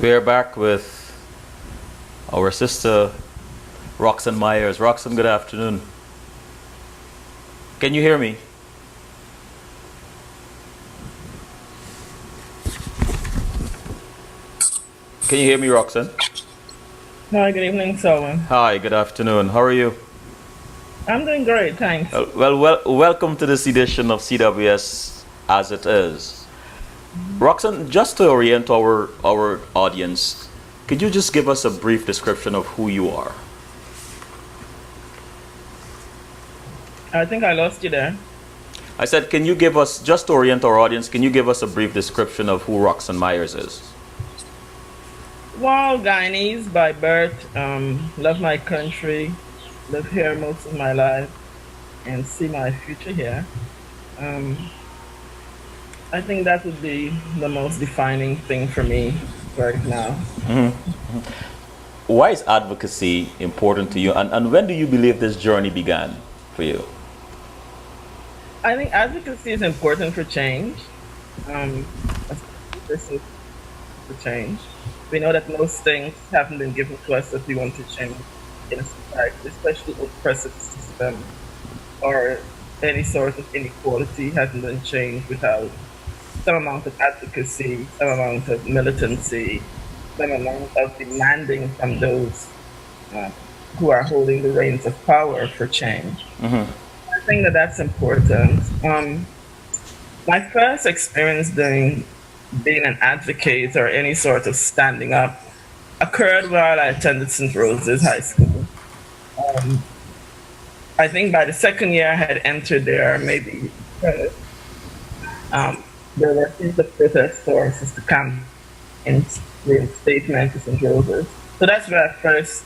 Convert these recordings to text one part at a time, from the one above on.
We're back with our sister Roxanne Myers. Roxanne, good afternoon. Can you hear me? Can you hear me, Roxanne? Hi, good evening, Selwyn. Hi, good afternoon. How are you? I'm doing great, thanks. Welcome to this edition of CWS as it is. Roxanne, just to orient our audience, could you just give us a brief description of who you are? I think I lost you there. I said, can you give us, just to orient our audience, can you give us a brief description of who Roxanne Myers is? Well, Guyanese by birth, love my country, live here most of my life, and see my future here. Um, I think that would be the most defining thing for me right now. Why is advocacy important to you, and when do you believe this journey began for you? I think advocacy is important for change. Um, this is for change. We know that most things haven't been given to us if we want to change in a society, especially oppressive system or any sort of inequality hasn't been changed without some amount of advocacy, some amount of militancy, some amount of demanding from those uh, who are holding the reins of power for change. I think that that's important. My first experience doing being an advocate or any sort of standing up occurred while I attended St. Rose's High School. Um, I think by the second year I had entered there, maybe there were things of protest for Sister Camp in reinstatement to St. Rose's. So that's where I first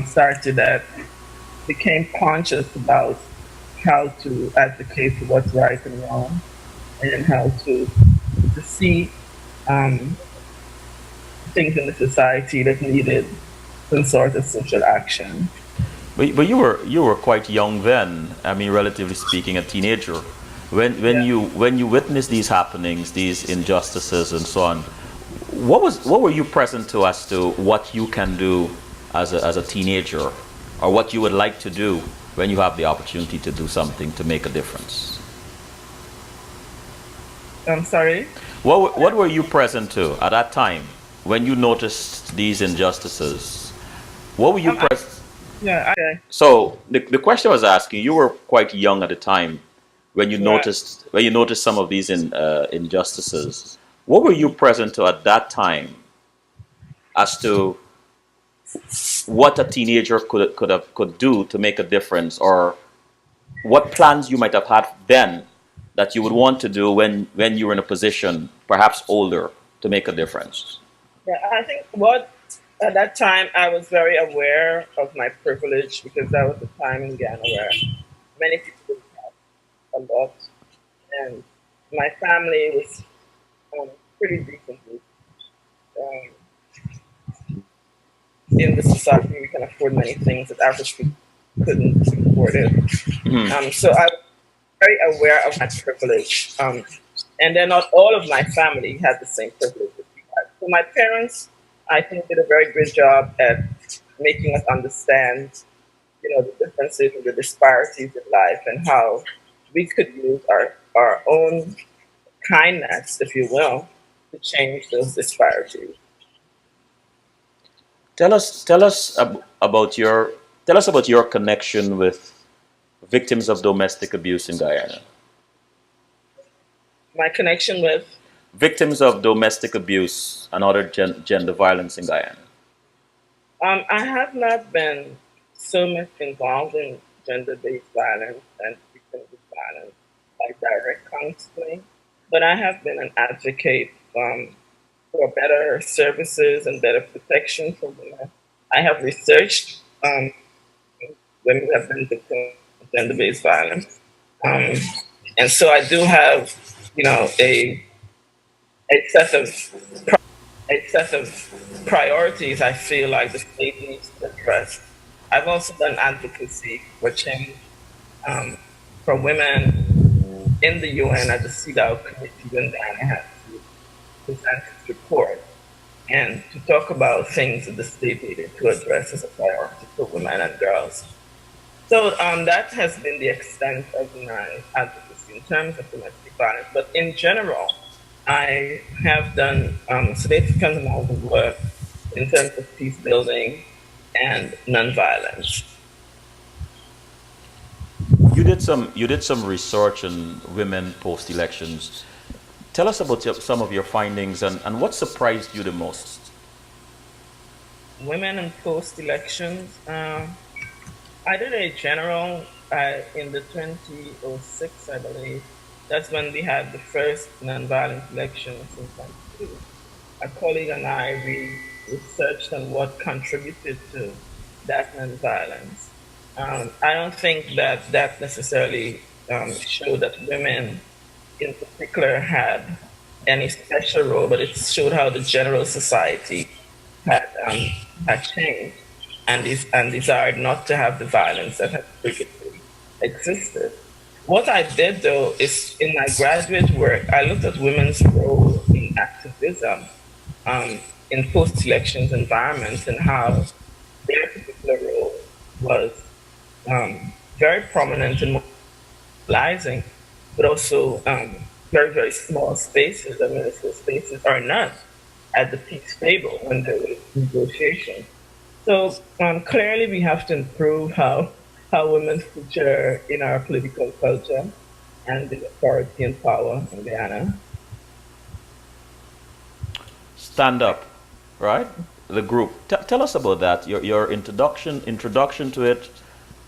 started that, became conscious about how to advocate for what's right and wrong and how to see um, things in the society that needed some sort of social action. But you were quite young then. I mean, relatively speaking, a teenager. When Yeah. you witnessed these happenings, these injustices, and so on, what were you present to as to what you can do as a teenager, or what you would like to do when you have the opportunity to do something to make a difference? I'm sorry. What were you present to at that time when you noticed these injustices? What were you I, present? yeah. Okay. So the question I was asking, you were quite young at the time Right. when you noticed some of these injustices. What were you present to at that time as to what a teenager could do to make a difference, or what plans you might have had then that you would want to do when you were in a position, perhaps older, to make a difference? Yeah. I think what at that time I was very aware of my privilege because that was the time in Ghana where many people didn't have a lot, and my family was pretty decently um, in the society. We can afford many things that average people couldn't afford it. So I was very aware of my privilege. And then not all of my family had the same privilege that we had. So my parents, I think, did a very good job at making us understand, the differences and the disparities in life and how we could use our own kindness, if you will, to change those disparities. Tell us about your connection with victims of domestic abuse in Guyana. My connection with, Victims of domestic abuse and other gender violence in Guyana. I have not been so much involved in gender-based violence and victim-based violence, like direct counseling, but I have been an advocate for better services and better protection for women. I have researched women who have been victims of gender-based violence, um, and so I do have, a set of priorities I feel like the state needs to address. I've also done advocacy for change um, for women in the UN at the CEDAW committee when Ghana had to present its report. and to talk about things that the state needed to address as a priority for women and girls. So that has been the extent of my advocacy in terms of domestic violence. But in general, I have done significant amount of work in terms of peace building and nonviolence. You did some research on women post elections. Tell us about some of your findings and what surprised you the most. Women in post elections, I did a general in the 2006, I believe. That's when we had the first nonviolent elections in 22. A colleague and I, we researched on what contributed to that nonviolence. I don't think that that necessarily showed that women in particular had any special role, but it showed how the general society had had changed and desired not to have the violence that had previously existed. What I did though is in my graduate work, I looked at women's role in activism um, in post-elections environments and how their particular role was very prominent in mobilizing, but also very, very small spaces, administrative spaces, or none at the peace table when there was negotiation. So clearly, we have to improve how women feature in our political culture and the authority and power in Guyana. Stand up, right? The group. Tell us about that. Your introduction to it,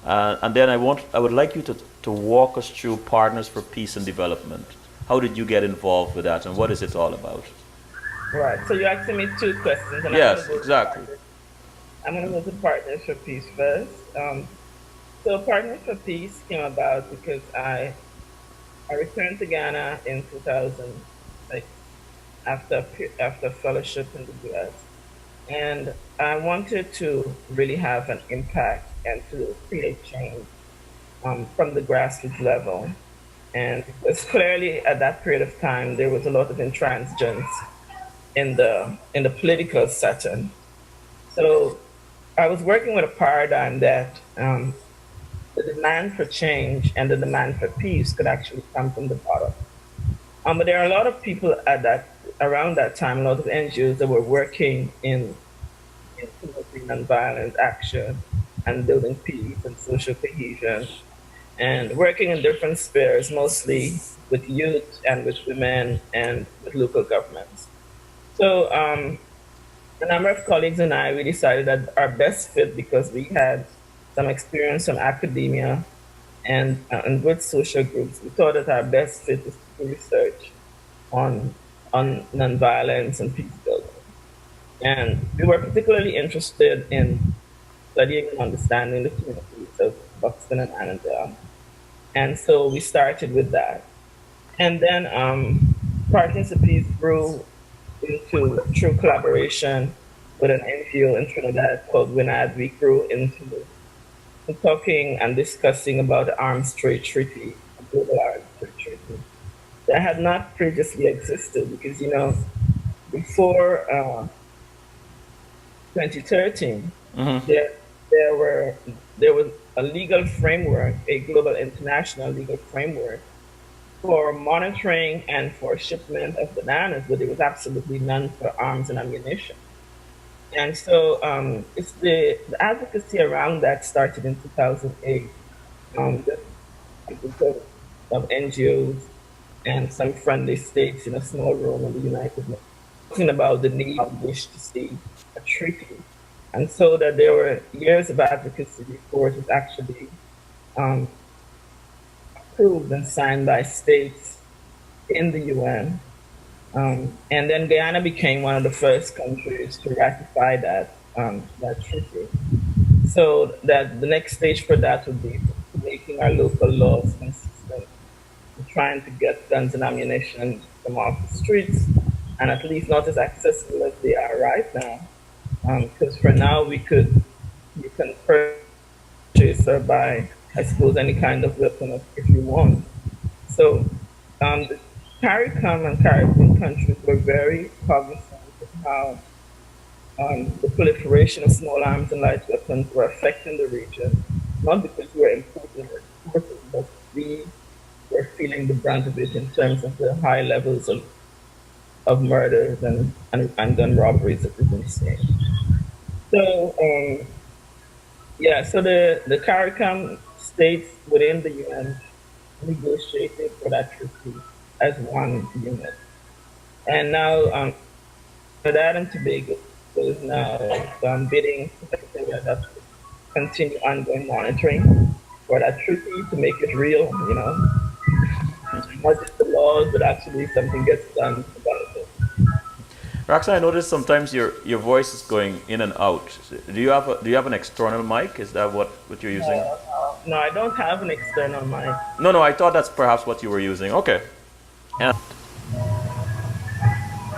and then I would like you to walk us through Partners for Peace and Development. How did you get involved with that, and what is it all about? Right. So you're asking me two questions, and Yes, exactly. I'm going to go to Partners for Peace first. So Partners for Peace came about because I returned to Ghana in 2006 after fellowship in the US, and I wanted to really have an impact and to create change from the grassroots level. And because clearly at that period of time there was a lot of intransigence in the political setting. So I was working with a paradigm that the demand for change and the demand for peace could actually come from the bottom. But there are a lot of people at that around that time, a lot of NGOs that were working in promoting nonviolent action and building peace and social cohesion and working in different spheres, mostly with youth and with women and with local governments. So a number of colleagues and I, we decided that our best fit, because we had some experience from academia and with social groups, we thought that our best fit is to do research on nonviolence and peace building. And we were particularly interested in studying and understanding the communities of Buxton and Annandale. And so we started with that. And then Partners of Peace grew into true collaboration with an NGO in Trinidad called WINAD. We grew into talking and discussing about the Arms Trade Treaty, a global arms trade treaty that had not previously existed because, you know, before 2013, Hmm. there, there was a legal framework, a global international legal framework for monitoring and for shipment of bananas, but there was absolutely none for arms and ammunition. And so it's the advocacy around that started in 2008. The group of NGOs and some friendly states in a small room in the United Nations talking about the need and wish to see a treaty. And so that there were years of advocacy before it was actually um, approved and signed by states in the UN. And then Guyana became one of the first countries to ratify that treaty. So that the next stage for that would be making our local laws consistent, trying to get guns and ammunition from off the streets, and at least not as accessible as they are right now. Because for now you can purchase or buy, I suppose, any kind of weapon if you want. So the CARICOM and Caribbean countries were very cognizant of how the proliferation of small arms and light weapons were affecting the region, not because we were importing or exporting, but we were feeling the brunt of it in terms of the high levels of murders and gun robberies that we've been seeing. So, yeah, so the CARICOM states within the UN negotiated for that treaty as one unit. And now Trinidad and Tobago is now bidding for Secretariat to continue ongoing monitoring for that treaty to make it real, not just the laws, but actually something gets done about it. Roxanne, I noticed sometimes your voice is going in and out. Do you have an external mic? Is that what you're using? No, I don't have an external mic. No, no, I thought that's perhaps what you were using. Okay. And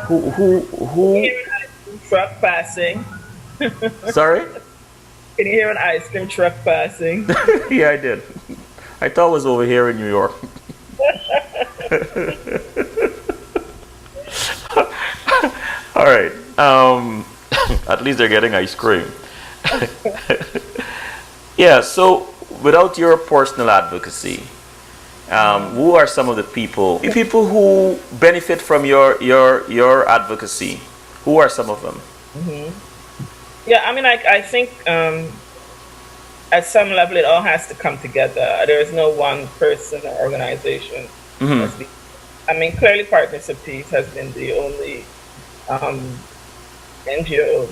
who? Hear an ice cream truck passing. Sorry? Can you hear an ice cream truck passing? Yeah, I did. I thought it was over here in New York. All right. At least they're getting ice cream. Yeah. So, without your personal advocacy, who are some of the people who benefit from your advocacy? Who are some of them? Yeah, I mean, I think at some level it all has to come together. There is no one person or organization. Hmm. I mean, clearly Partners of Peace has been the only um, NGO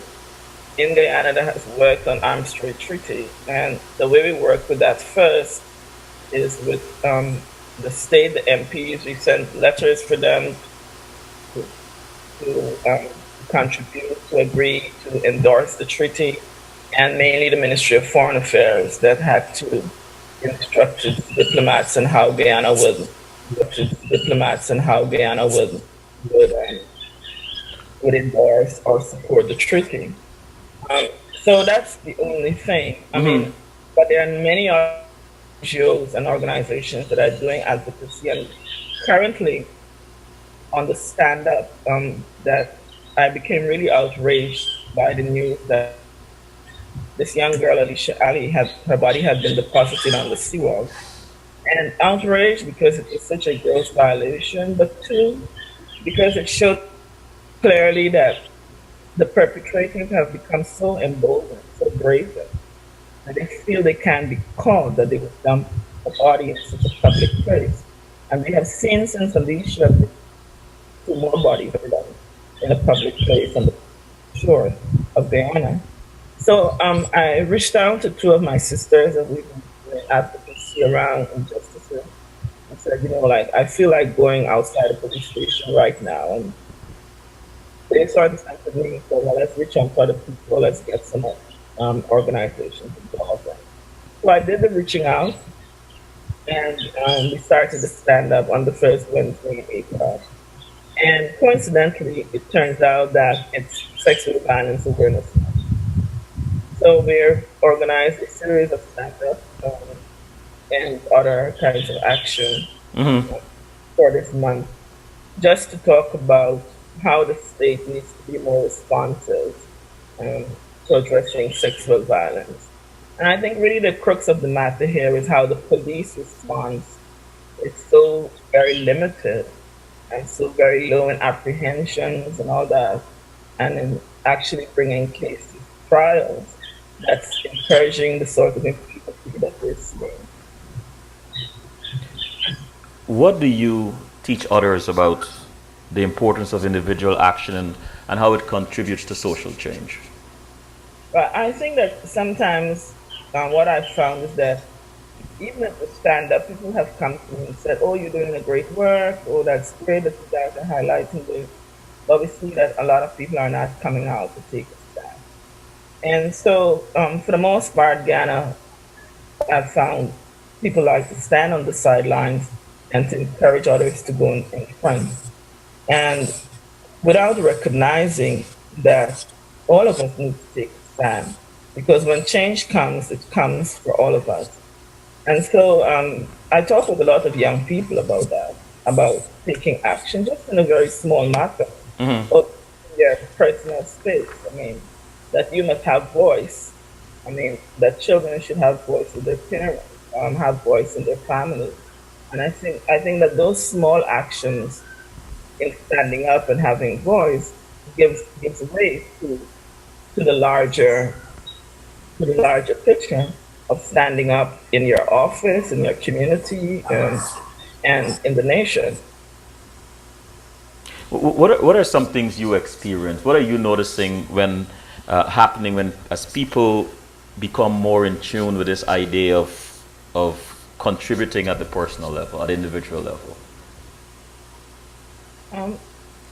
in Guyana that has worked on arms trade treaty. And the way we work with that first is with the state, the MPs. We sent letters for them to, to contribute, to agree, to endorse the treaty, and mainly the Ministry of Foreign Affairs that had to instruct its diplomats on how Guyana would endorse or support the treaty. Um, so that's the only thing. I Hmm. mean, but there are many other NGOs and organizations that are doing advocacy, and currently on the stand up, that I became really outraged by the news that this young girl, Alicia Ali, had her body had been deposited on the seawall. And outraged because it was such a gross violation, but two, because it showed clearly that the perpetrators have become so emboldened, so brazen, that they feel they can be called, that they would dump a body in such a public place. And we have seen since Alicia, two more bodies were done in a public place on the shore of Guyana. So I reached out to two of my sisters that we've been doing advocacy around injustices. I said, like, I feel like going outside the police station right now. And they started to to me, so well, let's reach out to other people, let's get some organizations involved. So I did the reaching out, and we started to stand up on the first Wednesday in April. And coincidentally, it turns out that it's Sexual Violence Awareness Month. So we've organized a series of stand-ups and other kinds of action Hmm. for this month, just to talk about how the state needs to be more responsive um, to addressing sexual violence. And I think really the crux of the matter here is how the police response is so very limited and so very low in apprehensions and all that, and in actually bringing cases to trials, that's encouraging the sort of impunity that we're seeing. What do you teach others about the importance of individual action and how it contributes to social change? But I think that sometimes what I've found is that even at the stand up, people have come to me and said, "Oh, you're doing a great work. Oh, that's great that you guys are highlighting this." But we see that a lot of people are not coming out to take a stand. And so, for the most part, Ghana, I've found people like to stand on the sidelines and to encourage others to go in front. And without recognizing that all of us need to take a stand. Because when change comes, it comes for all of us. And so I talk with a lot of young people about that, about taking action just in a very small matter Hmm. of their personal space. I mean, that you must have voice. I mean, that children should have voice with their parents, have voice in their family. And I think that those small actions in standing up and having voice gives way to the larger to the larger picture of standing up in your office, in your community, and in the nation. What are some things you experience? What are you noticing when happening when as people become more in tune with this idea of contributing at the personal level, at the individual level? Um,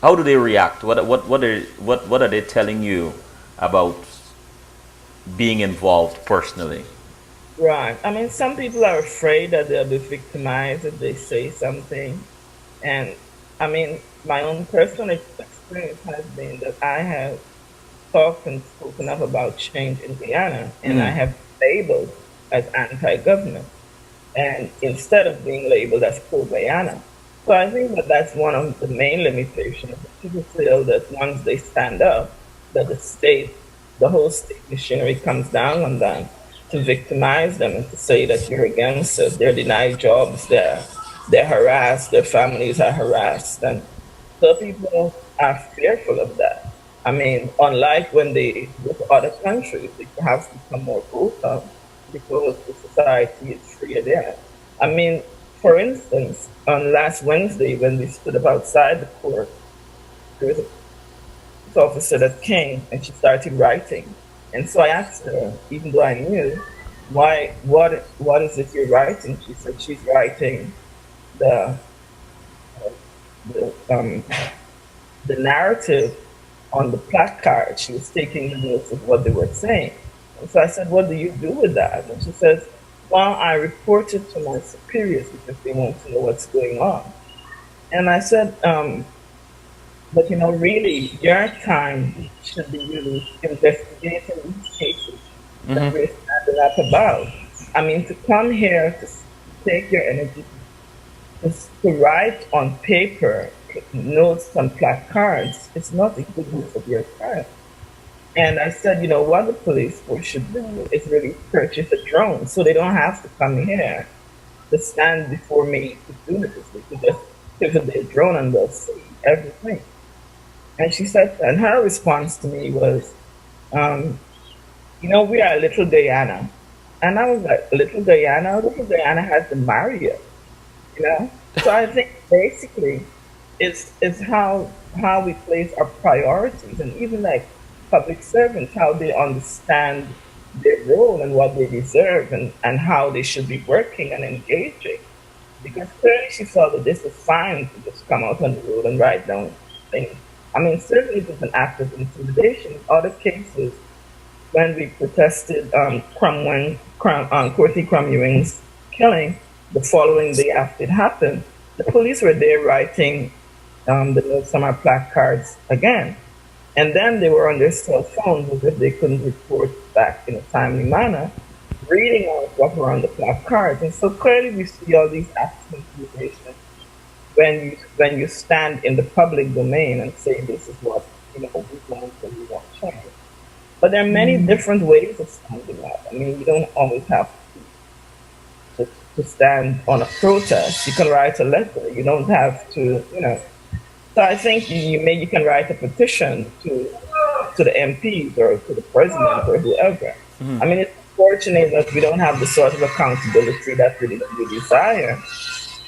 How do they react? What are they telling you about being involved personally? right. I mean, some people are afraid that they'll be victimized if they say something. And I mean, my own personal experience has been that I have talked and spoken up about change in Guyana, and I Mm. have labeled as anti-government, and instead of being labeled as pro-Guyana. So I think that that's one of the main limitations. People feel that once they stand up, that the whole state machinery comes down on them to victimize them and to say that you're against us. They're denied jobs, they're harassed, their families are harassed, and so people are fearful of that. I mean, unlike when they go to other countries, they perhaps become more vocal because the society is freer there. I mean, for instance, on last Wednesday when we stood up outside the court, there was a police officer that came and she started writing. And so I asked her, even though I knew, what is it you're writing? She said she's writing the the um, the narrative on the placard. She was taking the notes of what they were saying. And so I said, what do you do with that? And she says, well, I report it to my superiors because they want to know what's going on. And I said, but really, your time should be used investigating these cases that we're standing up about. I mean, to come here to take your energy to write on paper notes on placards, it's not a good use of your time. And I said, what the police force should do is really purchase a drone so they don't have to come here to stand before me to do this. They could just pivot their drone and they'll see everything. And she said, and her response to me was, um, we are Little Guyana. And I was like, Little Guyana? Little Guyana has the Maria. So I think basically it's how we place our priorities, and even like public servants, how they understand their role and what they deserve, and how they should be working and engaging. Because clearly she saw that this was fine to just come out on the road and write down things. I mean, certainly it was an act of intimidation. In other cases, when we protested Courtney Crumb Ewing's killing, the following day after it happened, the police were there writing the notes on our placards again. And then they were on their cell phones as if they couldn't report back in a timely manner, reading out what were on the placards. And so clearly we see all these acts of intimidation when you stand in the public domain and say this is what we want and we want change. But there are many different ways of standing up. I mean, you don't always have to stand on a protest. You can write a letter. You don't have to. So I think you can write a petition to the MPs or to the president or whoever. I mean, it's unfortunate that we don't have the sort of accountability that we desire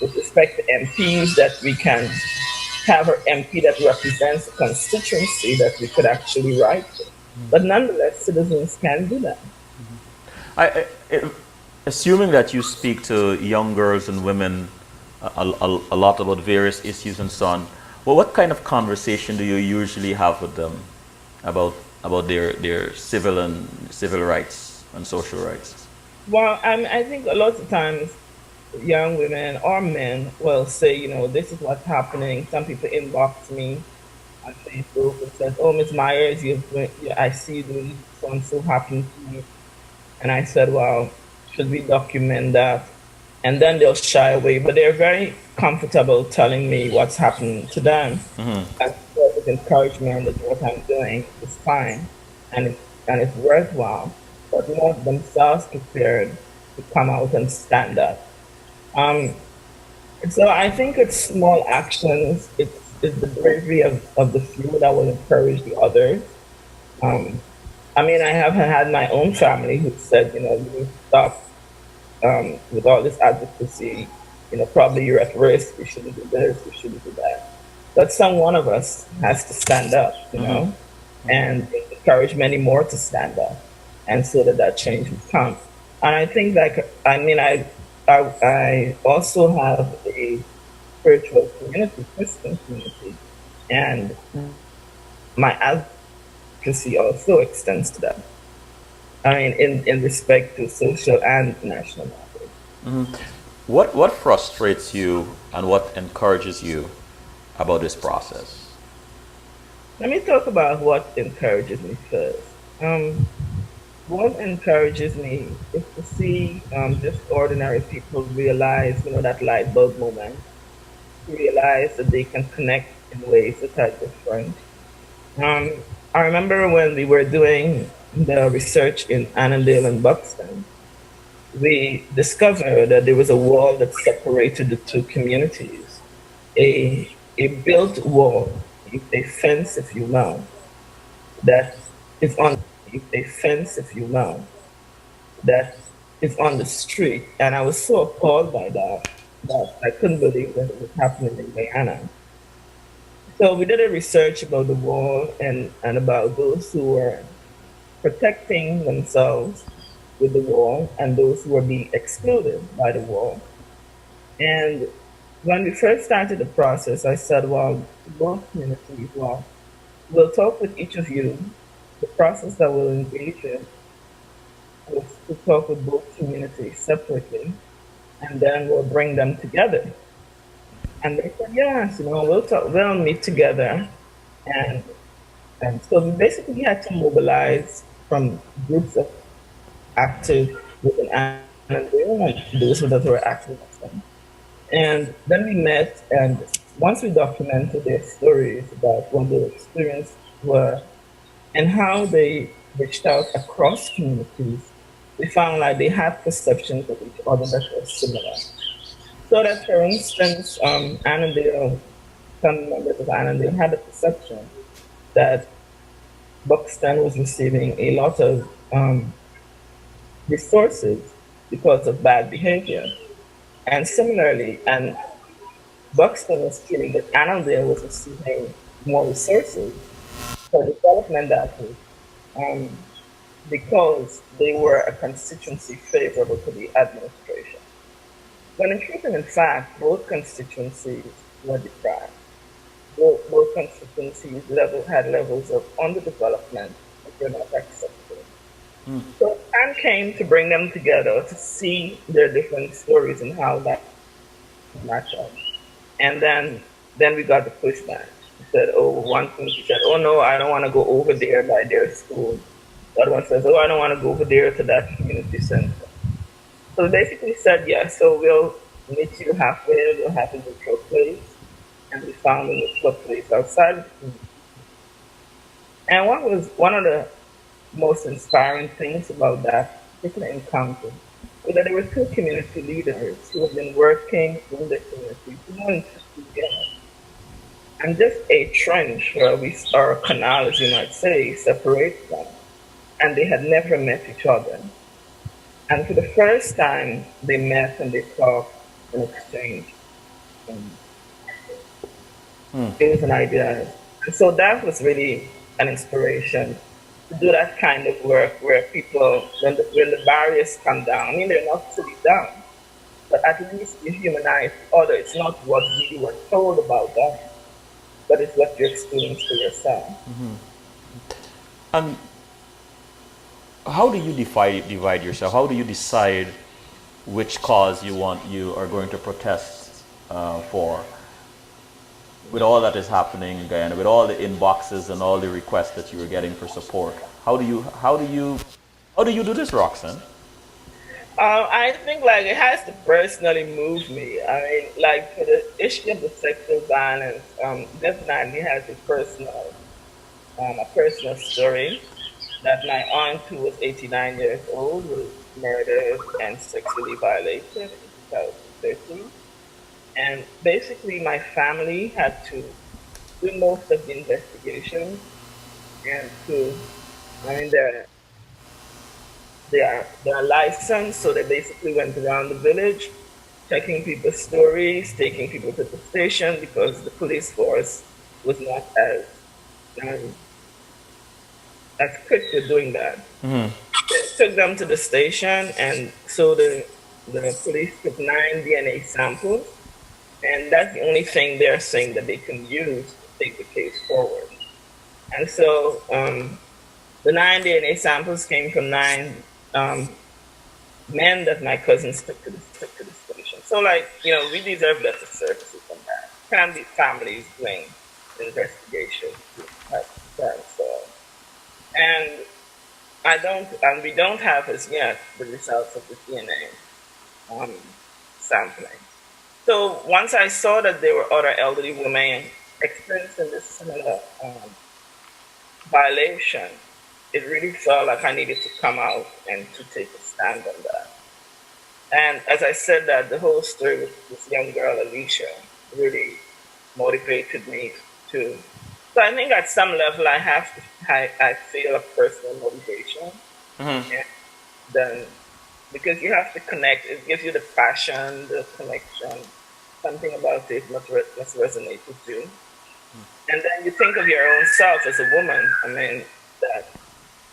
with respect to MPs, that we can have an MP that represents a constituency that we could actually write to. But nonetheless, citizens can do that. I assuming that you speak to young girls and women a lot about various issues and so on, well, what kind of conversation do you usually have with them about their civil rights and social rights? Well, I think a lot of times young women or men will say, this is what's happening. Some people inbox me on Facebook and says, "Oh, Miss Myers, I see this so and so happened to you." And I said, "Well, should we document that?" And then they'll shy away, but they're very comfortable telling me what's happening to them. And sort of encouragement that what I'm doing is fine, and and it's worthwhile, but not themselves prepared to come out and stand up. Um, so I think it's small actions. It's the bravery of the few that will encourage the others. Um, I mean, I have had my own family who said, you know, you need to stop with all this advocacy. You know, probably you're at risk. You shouldn't do this. You shouldn't do that. But some one of us has to stand up, you Mm-hmm. know, and encourage many more to stand up, and so that that change will come. And I think that I mean I also have a spiritual community, Christian community, and my advocacy also extends to that. I mean, in respect to social and national matters. Mm-hmm. What frustrates you and what encourages you about this process? Let me talk about what encourages me first. What encourages me is to see just ordinary people realize, you know, that light bulb moment, realize that they can connect in ways that are different. Um, I remember when we were doing the research in Annandale and Buxton, we discovered that there was a wall that separated the two communities. A built wall, a fence, if you will, that is on a fence, if you will, that is on the street. And I was so appalled by that that I couldn't believe that it was happening in Guyana. So we did a research about the wall and about those who were protecting themselves with the wall and those who were being excluded by the wall. And when we first started the process, I said, well, to both communities, well, we'll talk with each of you. The process that we'll engage in is to talk with both communities separately, and then we'll bring them together. And they said, yes, you know, we'll talk, we'll meet together. And, and so we basically had to mobilize from groups of active within Annandale and those that were active with them. And then we met, and once we documented their stories about what their experiences were and how they reached out across communities, we found like they had perceptions of each other that were similar. So that, for instance, Annandale, some members of Annandale had a perception that Buxton was receiving a lot of resources because of bad behavior. And similarly, and Buxton was feeling that Annandale was receiving more resources for development efforts um, because they were a constituency favorable to the administration. When in truth and in fact, both constituencies were deprived. Both constituencies had levels of underdevelopment that were not acceptable. So time came to bring them together to see their different stories and how that match up. And then we got the pushback. He said, oh, one thing she said, oh no, I don't want to go over there by their school. The other one says, oh, I don't want to go over there to that community center. So we basically said, yes, so we'll meet you halfway, we'll have a neutral place. And we found a neutral place outside of the community. And what was one of the most inspiring things about that particular encounter was that there were two community leaders who have been working in the community for more than 50 years. And just a trench, or a canal, as you might say, separates them. And they had never met each other. And for the first time, they met and they talked and exchanged. Um, it was an idea. And so that was really an inspiration to do that kind of work where people, when the barriers come down, I mean, they're not fully down, but at least you humanize others. It's not what you were told about them, but it's what you experience for yourself. And how do you divide yourself? How do you decide which cause you are going to protest for? With all that is happening in Guyana, with all the inboxes and all the requests that you are getting for support, how do you do this, Roxanne? I think like it has to personally move me. I mean, like for the issue of the sexual violence, definitely has a personal story. that my aunt, who was 89 years old, was murdered and sexually violated in 2013. And basically, my family had to do most of the investigation and to, I mean, they're licensed, so they basically went around the village, checking people's stories, taking people to the station because the police force was not um, as quick to doing that. They took them to the station, and so the police took 9 DNA samples, and that's the only thing they're saying that they can use to take the case forward. And so the 9 DNA samples came from nine um, men that my cousins took to the station. So, like, we deserve better services than that. Can't be families doing investigations to have that. So, and and we don't have as yet the results of the DNA sampling. So once I saw that there were other elderly women experiencing this similar violation, it really felt like I needed to come out and to take a stand on that. And as I said that, the whole story with this young girl, Alicia, really motivated me to. So I think at some level I feel a personal motivation. And then, because you have to connect, it gives you the passion, the connection, something about it must resonate with you. And then you think of your own self as a woman. I mean, that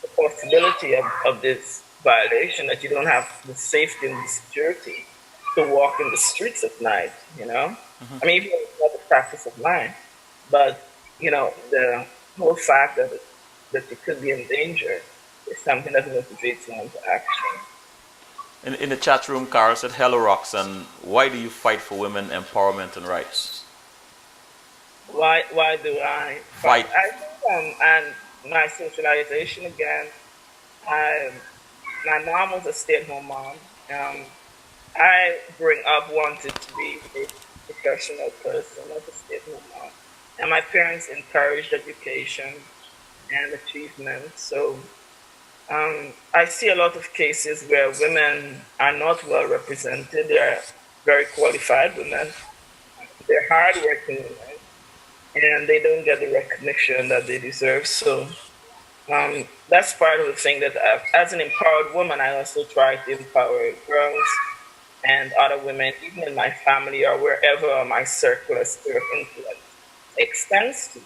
the possibility of this violation, that you don't have the safety and the security to walk in the streets at night, I mean, even though it's not a practice of mine, but, the whole fact that you could be in danger is something that motivates you into action. In the chat room, Carl said, "Hello, Roxanne. Why do you fight for women empowerment and rights?" Why do I fight? Fight. I think and my socialization again. I My mom was a stay-at-home mom. Um, I growing up wanted to be a professional person, not a stay-at-home mom, and my parents encouraged education and achievement. So I see a lot of cases where women are not well represented. They are very qualified women. They're hardworking women, and they don't get the recognition that they deserve. So that's part of the thing that as an empowered woman, I also try to empower girls and other women, even in my family or wherever my circle of sphere of influence extends to.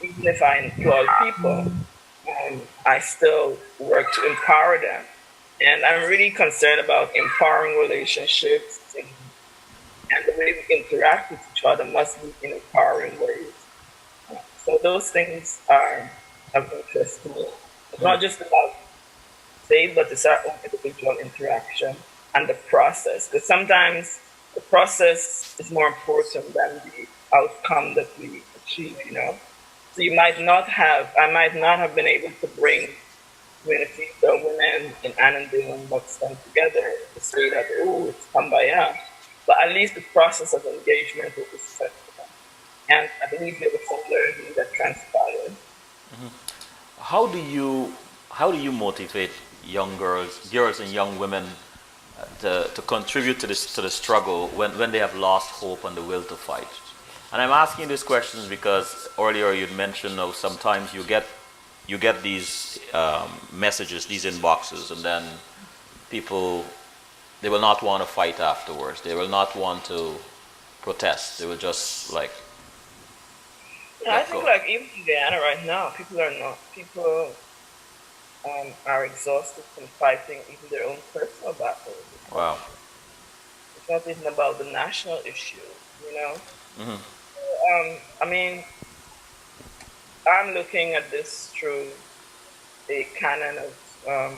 Even if I employ people, I still work to empower them. And I'm really concerned about empowering relationships, and the way we interact with each other must be in empowering ways. So those things are of interest to me. It's not just about faith, but it's our own individual interaction and the process. Because sometimes the process is more important than the outcome that we achieve. So I might not have been able to bring community the women in Annandale and Buxton together to say that, oh, it's kumbaya. But at least the process of engagement will be successful. And I believe there was some learning that transpired. How do you motivate young girls and young women to contribute to the struggle when they have lost hope and the will to fight? And I'm asking these questions because earlier you'd mentioned how sometimes you get these messages, these inboxes, and then people, they will not want to fight afterwards. They will not want to protest. They will just like Yeah, I let think go. like even in Guyana right now, people are exhausted from fighting even their own personal battles. Wow. It's not even about the national issue. I mean, I'm looking at this through a canon of a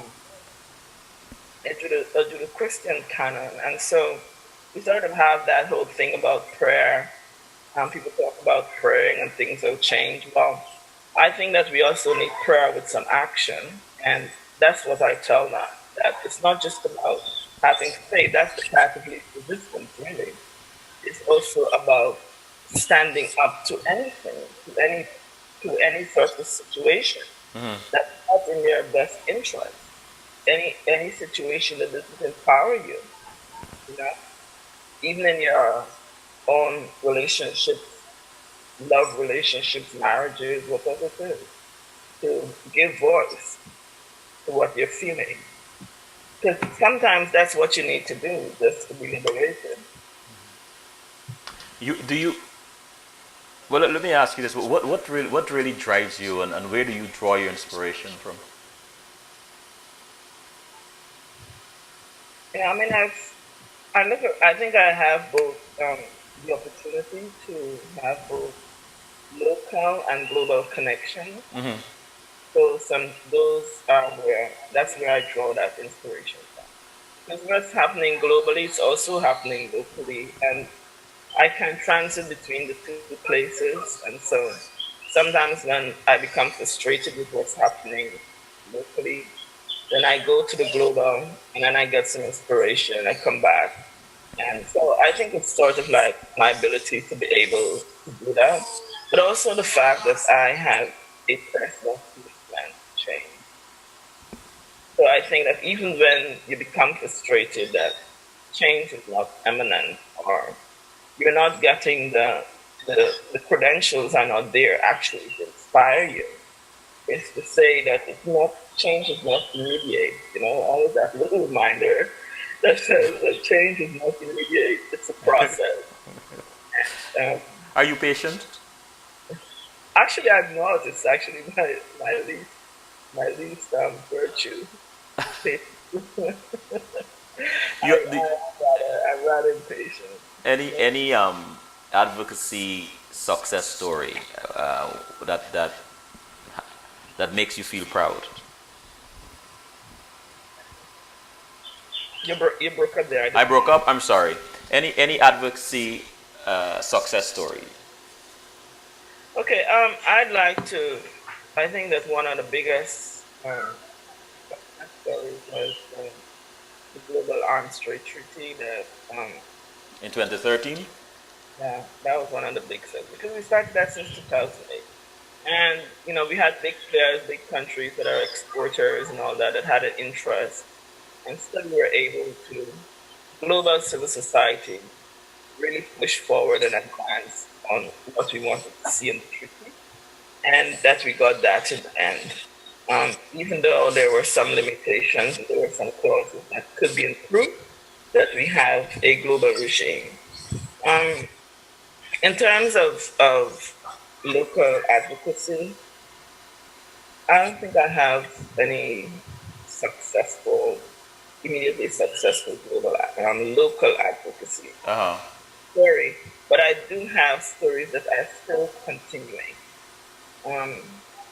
Judeo-Christian canon, and so we sort of have that whole thing about prayer. People talk about praying and things will change. Well, I think that we also need prayer with some action, and that's what I tell them. That it's not just about having faith. That's the path of least resistance, really. It's also about standing up to anything, to any sort of situation. Mm-hmm. That's not in your best interest. Any situation that doesn't empower you, you know, even in your own relationships, love relationships, marriages, whatever it is, to give voice to what you're feeling. Because sometimes that's what you need to do just to be liberated. You do you well, let me ask you this. What really drives you, and where do you draw your inspiration from? Yeah, I mean, I think I have both the opportunity to have both local and global connections. Hmm. So those are where that's where I draw that inspiration from. Because what's happening globally is also happening locally, and I can transit between the two places. And so sometimes when I become frustrated with what's happening locally, then I go to the global and then I get some inspiration and I come back. And so I think it's sort of like my ability to be able to do that, but also the fact that I have a personal commitment to change. So I think that even when you become frustrated that change is not imminent or you're not getting the credentials are not there actually to inspire you, is to say that it's not change is not immediate. You know, always that little reminder that says that change is not immediate. It's a process. Um, Are you patient? actually, I'm not. It's actually my least virtue. You the, I'm rather impatient. any advocacy success story that that makes you feel proud? You broke up there. I I didn't broke hear up. you. I'm sorry. Any advocacy success story? Okay. I'd like to. I think that one of the biggest success stories was the Global Arms Trade Treaty. In 2013? That was one of the big things because we started that since 2008. And we had big players, big countries that are exporters and all that had an interest, and still we were able to global civil society really push forward and advance on what we wanted to see in the treaty, and that we got that in the end. Even though there were some limitations, there were some clauses that could be improved, that we have a global regime. Um, in terms of local advocacy, I don't think I have any successful, immediately successful local advocacy Uh huh. story, but I do have stories that are still continuing.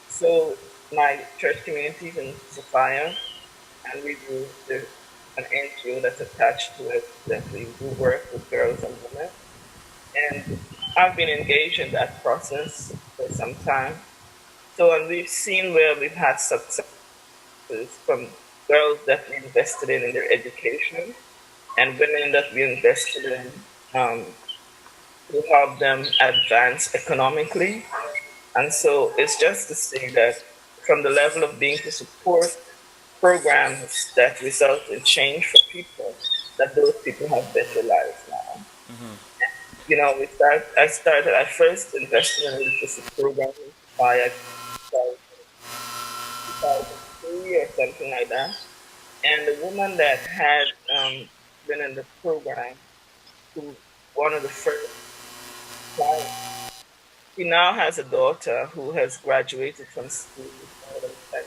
So my church community is in Sophia, and there's an NGO that's attached to it that we do work with girls and women, and I've been engaged in that process for some time. So, and we've seen where we've had successes from girls that we invested in their education and women that we invested in to help them advance economically. And so it's just to say that from the level of being to support programs that result in change for people, that those people have better lives now. I first invested in a literacy program by 2003 or something like that. And the woman that had been in the program, who one of the first clients, she now has a daughter who has graduated from school with more than 10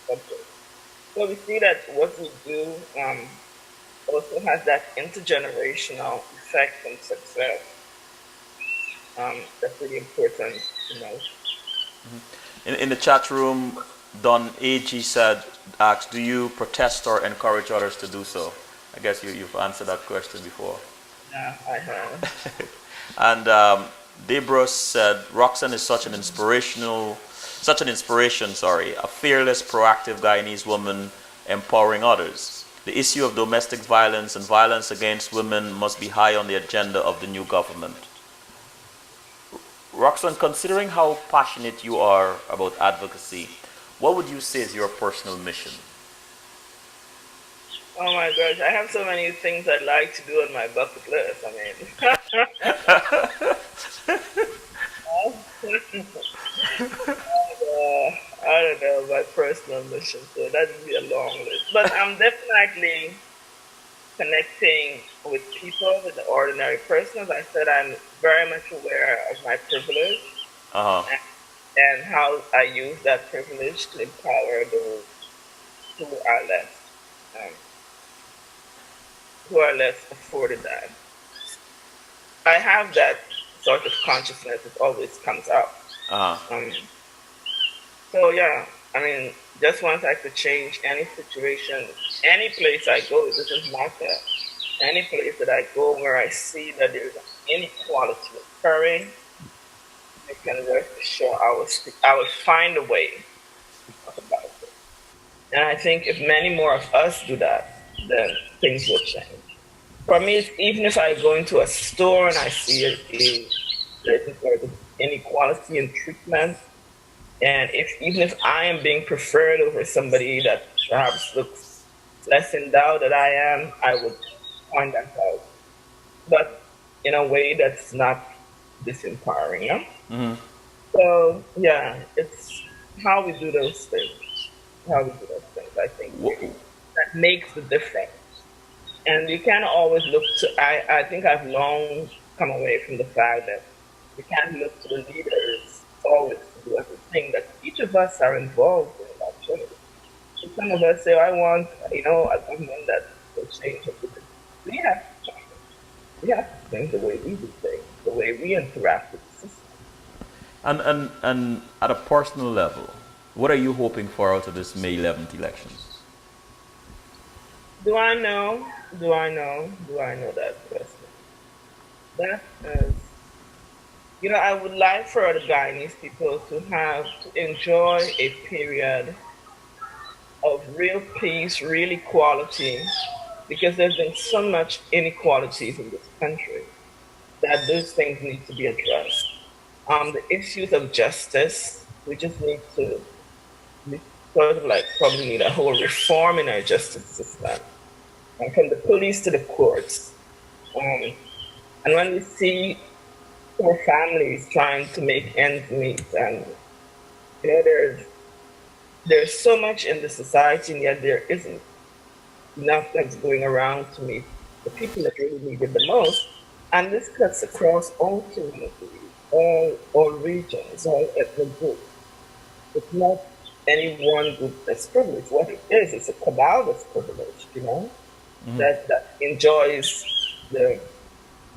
subjects. So we see that what we do also has that intergenerational effect and success. That's really important to know. In the chat room, Don AG asked, do you protest or encourage others to do so? I guess you've answered that question before. Yeah, I have. And Debros said, Roxanne is such an inspiration, sorry, a fearless, proactive Guyanese woman empowering others. The issue of domestic violence and violence against women must be high on the agenda of the new government. Roxanne, considering how passionate you are about advocacy, what would you say is your personal mission? Oh my gosh, I have so many things I'd like to do on my bucket list. I mean, I don't know my personal mission, so that'd be a long list. But I'm definitely connecting with people, with the ordinary person. As I said, I'm very much aware of my privilege Uh huh. and, and how I use that privilege to empower those who are um, less afforded that. I have that sort of consciousness. It always comes up. Uh huh. Um, so yeah, I mean, just once I could change any situation, any place I go, it doesn't matter. Any place that I go where I see that there's inequality occurring, I can rest assured I will find a way to talk about it. And I think if many more of us do that, then things will change. For me, even if I go into a store and I see there's inequality in treatment, and if even if I am being preferred over somebody that perhaps looks less endowed than I am, I would point that out. But in a way that's not disempowering, you know? Hmm. So yeah, it's how we do those things. How we do those things, I think, really, that makes the difference. And you can't always look to. I think I've long come away from the fact that you can't look to the leaders always to do everything. That each of us are involved in that change. So some of us say, "I want, a government that will change everything." We have to change. We have to change the way we do things, the way we interact with the system. And at a personal level, what are you hoping for out of this May 11th elections? Do I know? Do I know? Do I know that question? That is, I would like for the Guyanese people to enjoy a period of real peace, real equality, because there's been so much inequalities in this country that those things need to be addressed. The issues of justice, we just need to we sort of like probably need a whole reform in our justice system, and from the police to the courts. Um, and when we see poor families trying to make ends meet, and you know, there's so much in the society, and yet there isn't enough that's going around to meet the people that really need it the most. And this cuts across all communities, all regions, all ethnic groups. It's not any one group that's privileged. What it is, it's a cabal that's privileged, Hmm. that enjoys the,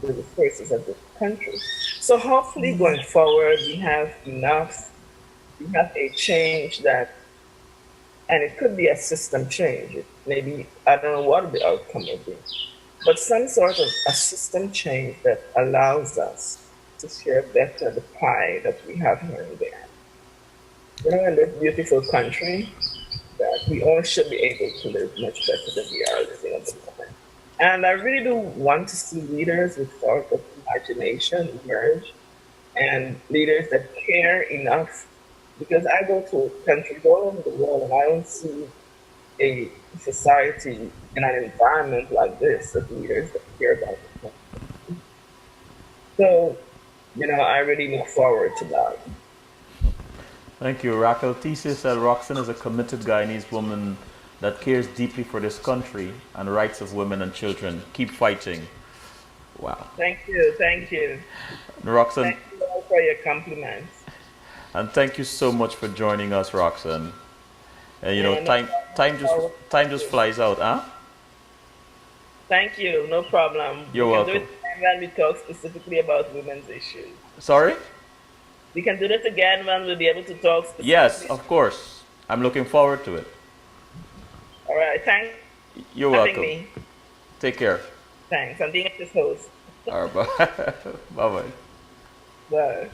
the resources of the country. So hopefully going forward, we have a change that, and it could be a system change. It maybe, I don't know what the outcome will be, but some sort of a system change that allows us to share better the pie that we have here and there. In this beautiful country, that we all should be able to live much better than we are living at the moment. And I really do want to see leaders with sort of imagination emerge, and leaders that care enough. Because I go to countries all over the world and I don't see a society in an environment like this of leaders that care about it. So, I really look forward to that. Thank you. Raquel Thesis said Roxanne is a committed Guyanese woman that cares deeply for this country and rights of women and children. Keep fighting. Wow. Thank you. Thank you. Roxanne, Thank you all for your compliments. and thank you so much for joining us, Roxanne. And Yeah, no problem. time just flies out, huh? Thank you. No problem. You're We can do it welcome. again when we talk specifically about women's issues. Sorry? We can do this again when we'll be able to talk Yes, specifically. of course. I'm looking forward to it. All right. Thanks You're for having welcome. me. Take care. Thanks. I'm being this host. All right, bye. Bye bye. Bye.